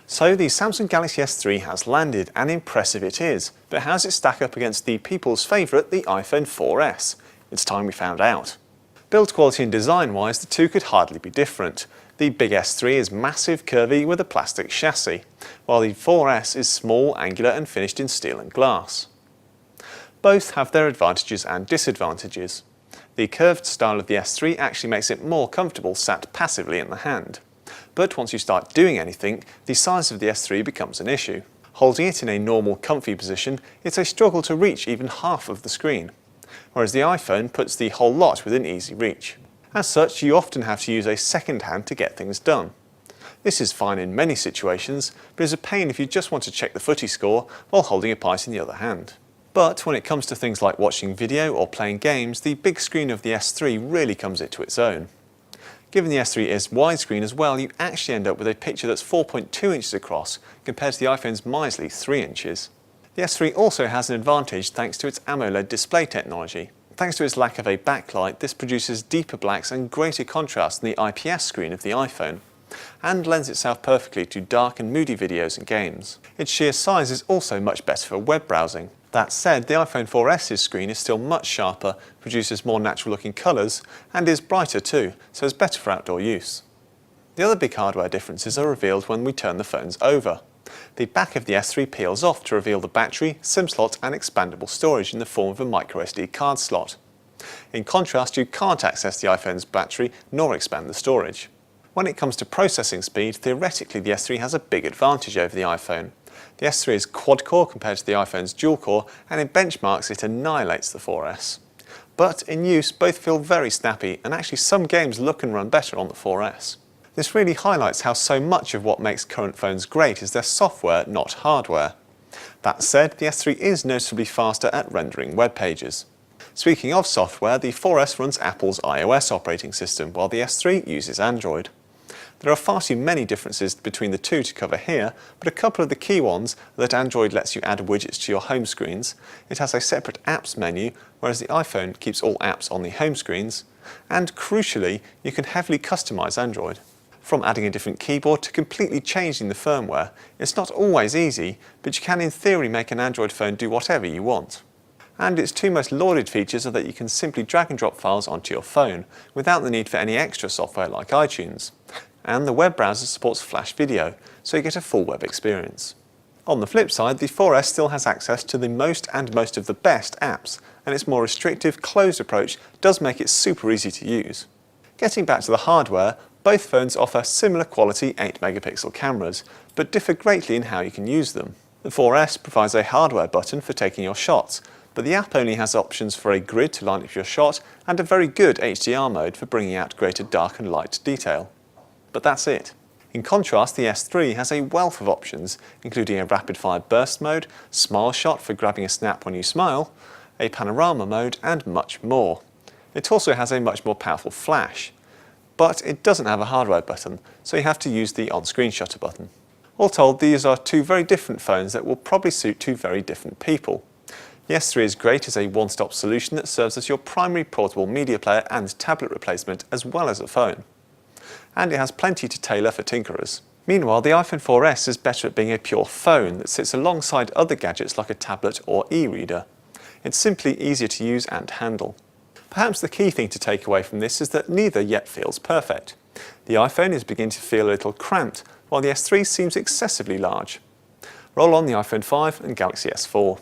So the Samsung Galaxy S3 has landed, and impressive it is, but how does it stack up against the people's favourite, the iPhone 4S? It's time we found out. Build quality and design wise, the two could hardly be different. The big S3 is massive, curvy with a plastic chassis, while the 4S is small, angular and finished in steel and glass. Both have their advantages and disadvantages. The curved style of the S3 actually makes it more comfortable sat passively in the hand. But once you start doing anything, the size of the S3 becomes an issue. Holding it in a normal, comfy position, it's a struggle to reach even half of the screen, whereas the iPhone puts the whole lot within easy reach. As such, you often have to use a second hand to get things done. This is fine in many situations, but is a pain if you just want to check the footy score while holding a pint in the other hand. But when it comes to things like watching video or playing games, the big screen of the S3 really comes into its own. Given the S3 is widescreen as well, you actually end up with a picture that's 4.2 inches across compared to the iPhone's measly 3 inches. The S3 also has an advantage thanks to its AMOLED display technology. Thanks to its lack of a backlight, this produces deeper blacks and greater contrast than the IPS screen of the iPhone, and lends itself perfectly to dark and moody videos and games. Its sheer size is also much better for web browsing. That said, the iPhone 4S's screen is still much sharper, produces more natural looking colours, and is brighter too, so is better for outdoor use. The other big hardware differences are revealed when we turn the phones over. The back of the S3 peels off to reveal the battery, SIM slot and expandable storage in the form of a microSD card slot. In contrast, you can't access the iPhone's battery nor expand the storage. When it comes to processing speed, theoretically the S3 has a big advantage over the iPhone. The S3 is quad-core compared to the iPhone's dual-core, and in benchmarks it annihilates the 4S. But in use, both feel very snappy, and actually some games look and run better on the 4S. This really highlights how so much of what makes current phones great is their software, not hardware. That said, the S3 is noticeably faster at rendering web pages. Speaking of software, the 4S runs Apple's iOS operating system, while the S3 uses Android. There are far too many differences between the two to cover here, but a couple of the key ones are that Android lets you add widgets to your home screens, it has a separate apps menu, whereas the iPhone keeps all apps on the home screens, and crucially, you can heavily customize Android. From adding a different keyboard to completely changing the firmware, it's not always easy, but you can in theory make an Android phone do whatever you want. And its two most lauded features are that you can simply drag and drop files onto your phone, without the need for any extra software like iTunes. And the web browser supports Flash video, so you get a full web experience. On the flip side, the 4S still has access to the most of the best apps, and its more restrictive, closed approach does make it super easy to use. Getting back to the hardware, both phones offer similar quality 8-megapixel cameras, but differ greatly in how you can use them. The 4S provides a hardware button for taking your shots, but the app only has options for a grid to line up your shot and a very good HDR mode for bringing out greater dark and light detail. But that's it. In contrast, the S3 has a wealth of options, including a rapid-fire burst mode, smile shot for grabbing a snap when you smile, a panorama mode, and much more. It also has a much more powerful flash, but it doesn't have a hardware button, so you have to use the on-screen shutter button. All told, these are two very different phones that will probably suit two very different people. The S3 is great as a one-stop solution that serves as your primary portable media player and tablet replacement as well as a phone. And it has plenty to tailor for tinkerers. Meanwhile, the iPhone 4S is better at being a pure phone that sits alongside other gadgets like a tablet or e-reader. It's simply easier to use and handle. Perhaps the key thing to take away from this is that neither yet feels perfect. The iPhone is beginning to feel a little cramped, while the S3 seems excessively large. Roll on the iPhone 5 and Galaxy S4.